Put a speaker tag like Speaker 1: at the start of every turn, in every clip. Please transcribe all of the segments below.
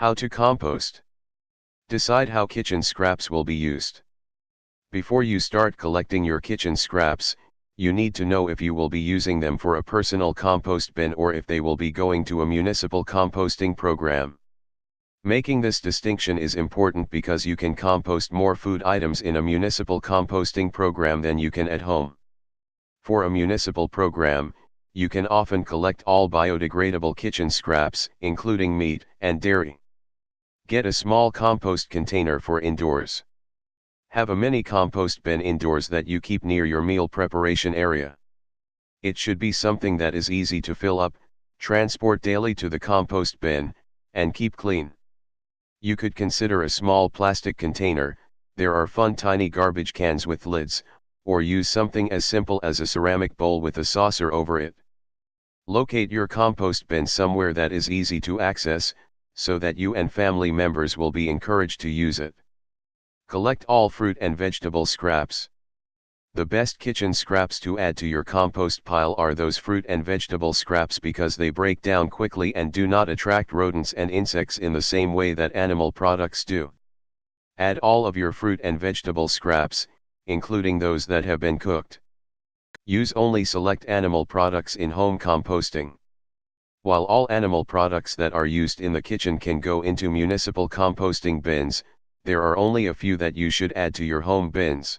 Speaker 1: How to compost. Decide how kitchen scraps will be used. Before you start collecting your kitchen scraps, you need to know if you will be using them for a personal compost bin or if they will be going to a municipal composting program. Making this distinction is important because you can compost more food items in a municipal composting program than you can at home. For a municipal program, you can often collect all biodegradable kitchen scraps, including meat and dairy. Get a small compost container for indoors. Have a mini compost bin indoors that you keep near your meal preparation area. It should be something that is easy to fill up, transport daily to the compost bin, and keep clean. You could consider a small plastic container. There are fun tiny garbage cans with lids, or use something as simple as a ceramic bowl with a saucer over it. Locate your compost bin somewhere that is easy to access, so that you and family members will be encouraged to use it. Collect all fruit and vegetable scraps. The best kitchen scraps to add to your compost pile are those fruit and vegetable scraps because they break down quickly and do not attract rodents and insects in the same way that animal products do. Add all of your fruit and vegetable scraps, including those that have been cooked. Use only select animal products in home composting. While all animal products that are used in the kitchen can go into municipal composting bins, there are only a few that you should add to your home bins.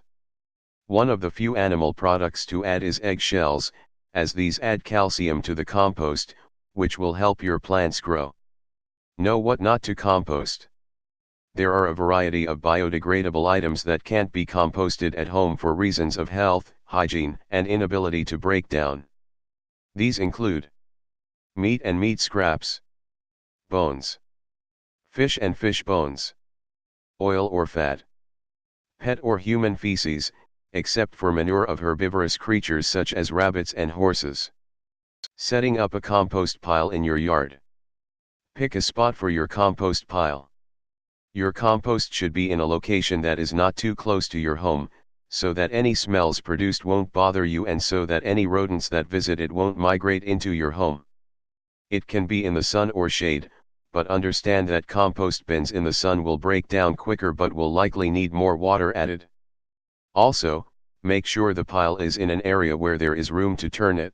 Speaker 1: One of the few animal products to add is egg shells, as these add calcium to the compost, which will help your plants grow. Know what not to compost. There are a variety of biodegradable items that can't be composted at home for reasons of health, hygiene, and inability to break down. These include meat and meat scraps, bones, fish and fish bones, oil or fat, pet or human feces, except for manure of herbivorous creatures such as rabbits and horses. Setting up a compost pile in your yard. Pick a spot for your compost pile. Your compost should be in a location that is not too close to your home, so that any smells produced won't bother you and so that any rodents that visit it won't migrate into your home. It can be in the sun or shade, but understand that compost bins in the sun will break down quicker but will likely need more water added. Also, make sure the pile is in an area where there is room to turn it.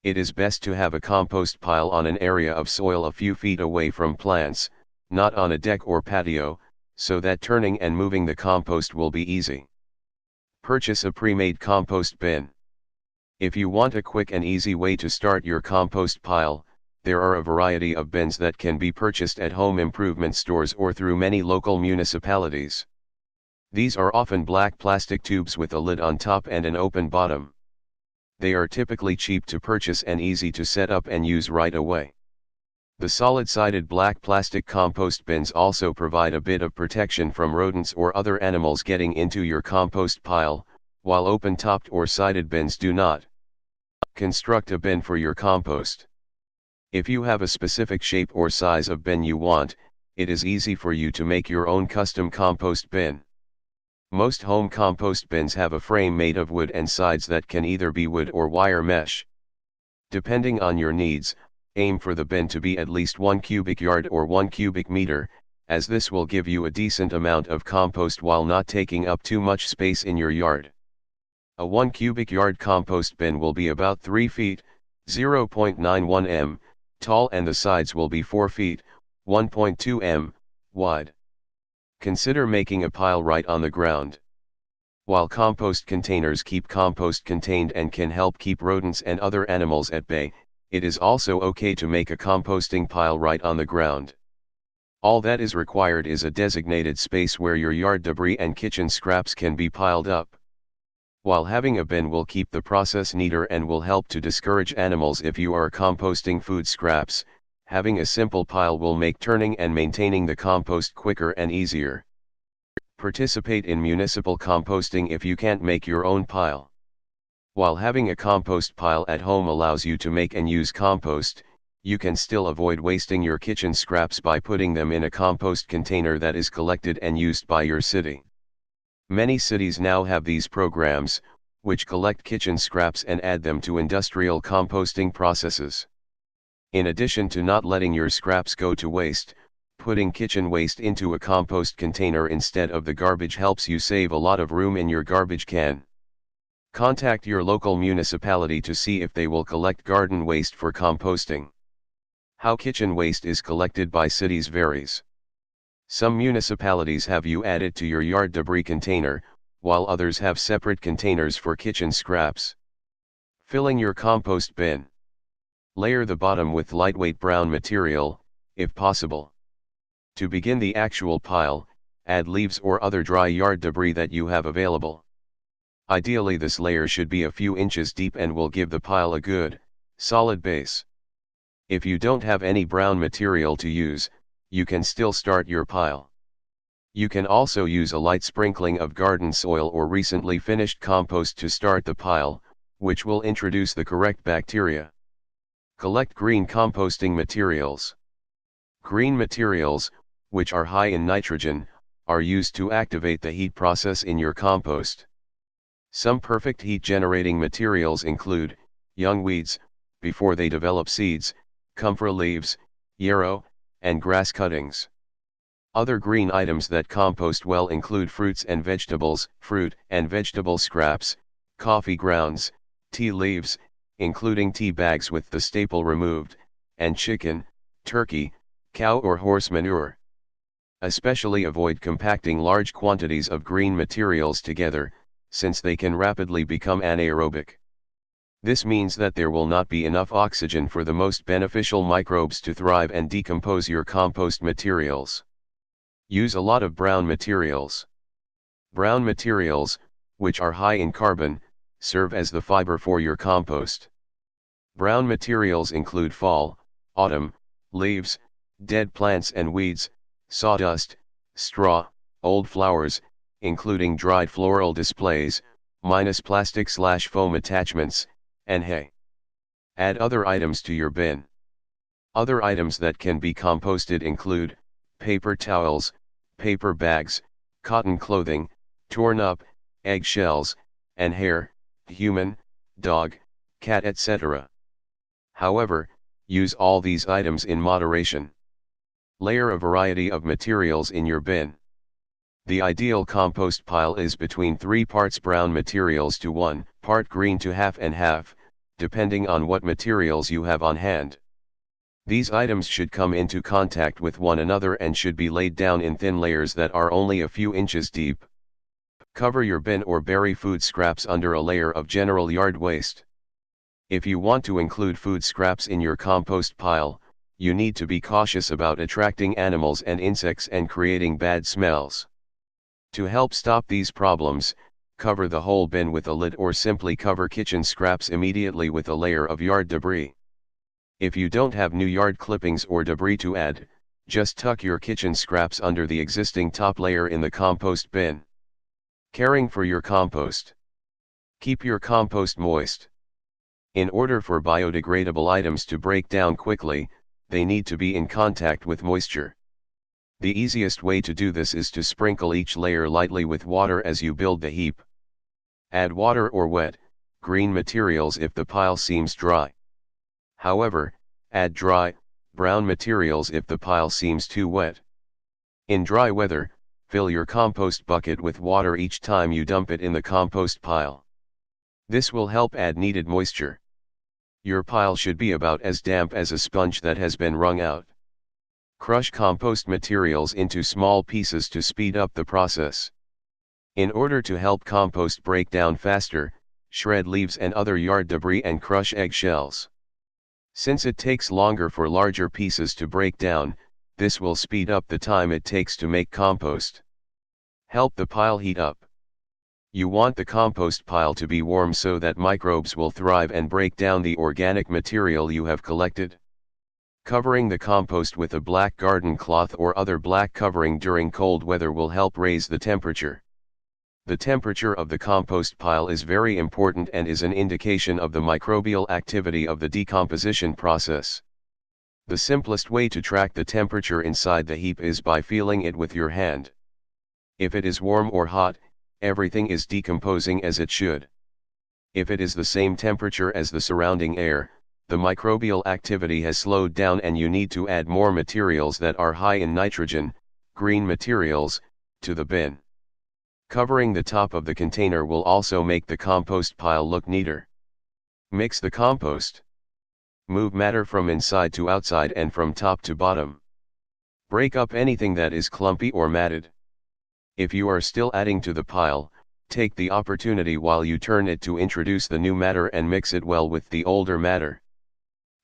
Speaker 1: It is best to have a compost pile on an area of soil a few feet away from plants, not on a deck or patio, so that turning and moving the compost will be easy. Purchase a pre-made compost bin. If you want a quick and easy way to start your compost pile, there are a variety of bins that can be purchased at home improvement stores or through many local municipalities. These are often black plastic tubes with a lid on top and an open bottom. They are typically cheap to purchase and easy to set up and use right away. The solid-sided black plastic compost bins also provide a bit of protection from rodents or other animals getting into your compost pile, while open-topped or sided bins do not. Construct a bin for your compost. If you have a specific shape or size of bin you want, it is easy for you to make your own custom compost bin. Most home compost bins have a frame made of wood and sides that can either be wood or wire mesh. Depending on your needs, aim for the bin to be at least 1 cubic yard or 1 cubic meter, as this will give you a decent amount of compost while not taking up too much space in your yard. A 1 cubic yard compost bin will be about 3 feet, 0.91 m, tall and the sides will be 4 feet, 1.2 m, wide. Consider making a pile right on the ground. While compost containers keep compost contained and can help keep rodents and other animals at bay, it is also okay to make a composting pile right on the ground. All that is required is a designated space where your yard debris and kitchen scraps can be piled up. While having a bin will keep the process neater and will help to discourage animals if you are composting food scraps, having a simple pile will make turning and maintaining the compost quicker and easier. Participate in municipal composting if you can't make your own pile. While having a compost pile at home allows you to make and use compost, you can still avoid wasting your kitchen scraps by putting them in a compost container that is collected and used by your city. Many cities now have these programs, which collect kitchen scraps and add them to industrial composting processes. In addition to not letting your scraps go to waste, Putting kitchen waste into a compost container instead of the garbage helps you save a lot of room in your garbage can. Contact your local municipality to see if they will collect garden waste for composting. How kitchen waste is collected by cities varies. Some municipalities have you add it to your yard debris container, while others have separate containers for kitchen scraps. Filling your compost bin. Layer the bottom with lightweight brown material, if possible. To begin the actual pile, add leaves or other dry yard debris that you have available. Ideally, this layer should be a few inches deep and will give the pile a good, solid base. If you don't have any brown material to use, you can still start your pile. You can also use a light sprinkling of garden soil or recently finished compost to start the pile, which will introduce the correct bacteria. Collect green composting materials. Green materials, which are high in nitrogen, are used to activate the heat process in your compost. Some perfect heat generating materials include young weeds, before they develop seeds, comfrey leaves, yarrow, and grass cuttings. Other green items that compost well include fruits and vegetables, fruit and vegetable scraps, coffee grounds, tea leaves, including tea bags with the staple removed, and chicken, turkey, cow or horse manure. Especially avoid compacting large quantities of green materials together, since they can rapidly become anaerobic. This means that there will not be enough oxygen for the most beneficial microbes to thrive and decompose your compost materials. Use a lot of brown materials. Brown materials, which are high in carbon, serve as the fiber for your compost. Brown materials include fall, autumn, leaves, dead plants and weeds, sawdust, straw, old flowers, including dried floral displays, minus plastic/foam attachments, and hay. Add other items to your bin. Other items that can be composted include paper towels, paper bags, cotton clothing, torn up, eggshells, and hair, human, dog, cat, etc. However, use all these items in moderation. Layer a variety of materials in your bin. The ideal compost pile is between 3 parts brown materials to 1 part green to half and half, depending on what materials you have on hand. These items should come into contact with one another and should be laid down in thin layers that are only a few inches deep. Cover your bin or bury food scraps under a layer of general yard waste. If you want to include food scraps in your compost pile, you need to be cautious about attracting animals and insects and creating bad smells. To help stop these problems, cover the whole bin with a lid or simply cover kitchen scraps immediately with a layer of yard debris. If you don't have new yard clippings or debris to add, just tuck your kitchen scraps under the existing top layer in the compost bin. Caring for your compost. Keep your compost moist. In order for biodegradable items to break down quickly, they need to be in contact with moisture. The easiest way to do this is to sprinkle each layer lightly with water as you build the heap. Add water or wet, green materials if the pile seems dry. However, add dry, brown materials if the pile seems too wet. In dry weather, fill your compost bucket with water each time you dump it in the compost pile. This will help add needed moisture. Your pile should be about as damp as a sponge that has been wrung out. Crush compost materials into small pieces to speed up the process. In order to help compost break down faster, shred leaves and other yard debris and crush eggshells. Since it takes longer for larger pieces to break down, this will speed up the time it takes to make compost. Help the pile heat up. You want the compost pile to be warm so that microbes will thrive and break down the organic material you have collected. Covering the compost with a black garden cloth or other black covering during cold weather will help raise the temperature. The temperature of the compost pile is very important and is an indication of the microbial activity of the decomposition process. The simplest way to track the temperature inside the heap is by feeling it with your hand. If it is warm or hot, everything is decomposing as it should. If it is the same temperature as the surrounding air, the microbial activity has slowed down and you need to add more materials that are high in nitrogen, green materials, to the bin. Covering the top of the container will also make the compost pile look neater. Mix the compost. Move matter from inside to outside and from top to bottom. Break up anything that is clumpy or matted. If you are still adding to the pile, take the opportunity while you turn it to introduce the new matter and mix it well with the older matter.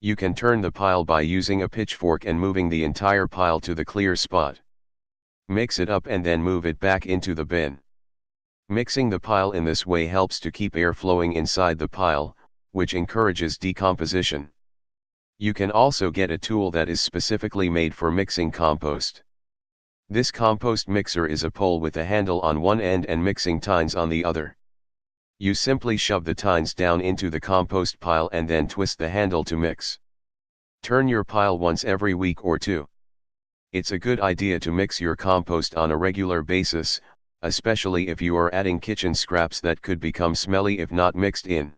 Speaker 1: You can turn the pile by using a pitchfork and moving the entire pile to the clear spot. Mix it up and then move it back into the bin. Mixing the pile in this way helps to keep air flowing inside the pile, which encourages decomposition. You can also get a tool that is specifically made for mixing compost. This compost mixer is a pole with a handle on one end and mixing tines on the other. You simply shove the tines down into the compost pile and then twist the handle to mix. Turn your pile once every week or two. It's a good idea to mix your compost on a regular basis, especially if you are adding kitchen scraps that could become smelly if not mixed in.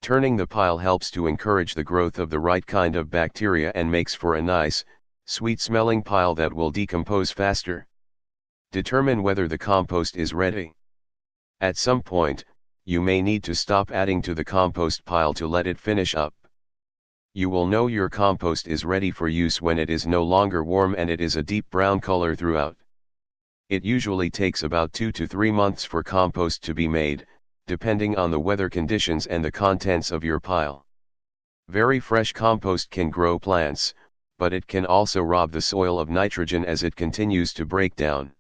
Speaker 1: Turning the pile helps to encourage the growth of the right kind of bacteria and makes for a nice, sweet-smelling pile that will decompose faster. Determine whether the compost is ready. At some point, you may need to stop adding to the compost pile to let it finish up. You will know your compost is ready for use when it is no longer warm and it is a deep brown color throughout. It usually takes about 2 to 3 months for compost to be made, depending on the weather conditions and the contents of your pile. Very fresh compost can grow plants, but it can also rob the soil of nitrogen as it continues to break down.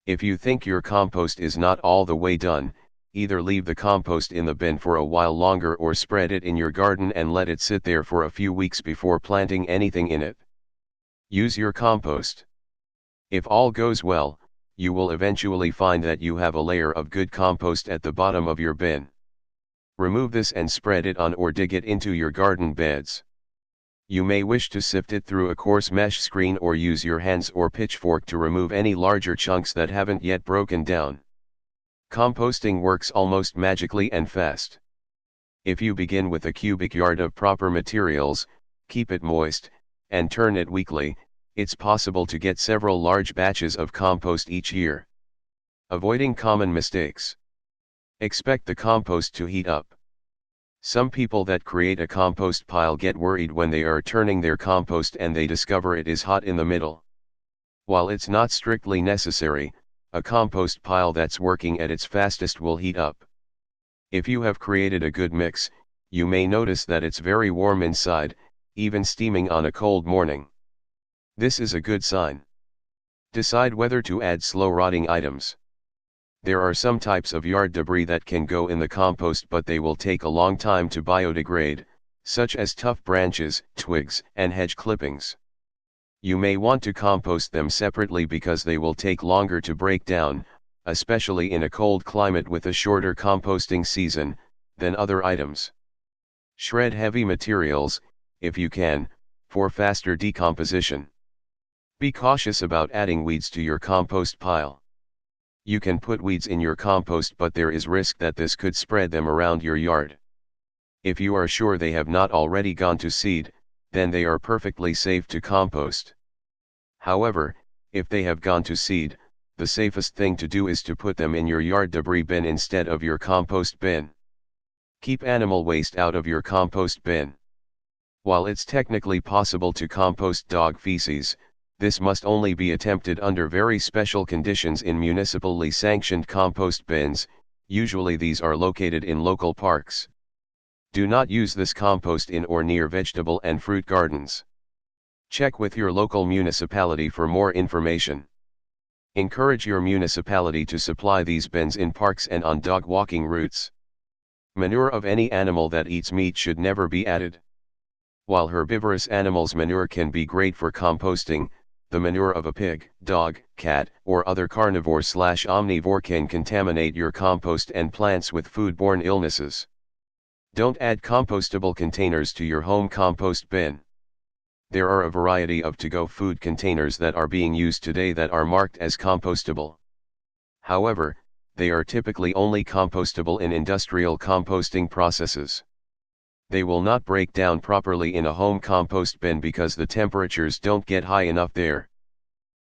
Speaker 1: If you think your compost is not all the way done, either leave the compost in the bin for a while longer or spread it in your garden and let it sit there for a few weeks before planting anything in it. Use your compost. If all goes well, you will eventually find that you have a layer of good compost at the bottom of your bin. Remove this and spread it on or dig it into your garden beds. You may wish to sift it through a coarse mesh screen or use your hands or pitchfork to remove any larger chunks that haven't yet broken down. Composting works almost magically and fast. If you begin with a cubic yard of proper materials, keep it moist, and turn it weekly, it's possible to get several large batches of compost each year. Avoiding common mistakes. Expect the compost to heat up. Some people that create a compost pile get worried when they are turning their compost and they discover it is hot in the middle. While it's not strictly necessary, a compost pile that's working at its fastest will heat up. If you have created a good mix, you may notice that it's very warm inside, even steaming on a cold morning. This is a good sign. Decide whether to add slow-rotting items. There are some types of yard debris that can go in the compost but they will take a long time to biodegrade, such as tough branches, twigs, and hedge clippings. You may want to compost them separately because they will take longer to break down, especially in a cold climate with a shorter composting season, than other items. Shred heavy materials, if you can, for faster decomposition. Be cautious about adding weeds to your compost pile. You can put weeds in your compost but there is risk that this could spread them around your yard. If you are sure they have not already gone to seed, then they are perfectly safe to compost. However, if they have gone to seed, the safest thing to do is to put them in your yard debris bin instead of your compost bin. Keep animal waste out of your compost bin. While it's technically possible to compost dog feces, this must only be attempted under very special conditions in municipally sanctioned compost bins, usually these are located in local parks. Do not use this compost in or near vegetable and fruit gardens. Check with your local municipality for more information. Encourage your municipality to supply these bins in parks and on dog walking routes. Manure of any animal that eats meat should never be added. While herbivorous animals' manure can be great for composting, the manure of a pig, dog, cat, or other carnivore/omnivore can contaminate your compost and plants with foodborne illnesses. Don't add compostable containers to your home compost bin. There are a variety of to-go food containers that are being used today that are marked as compostable. However, they are typically only compostable in industrial composting processes. they will not break down properly in a home compost bin because the temperatures don't get high enough there.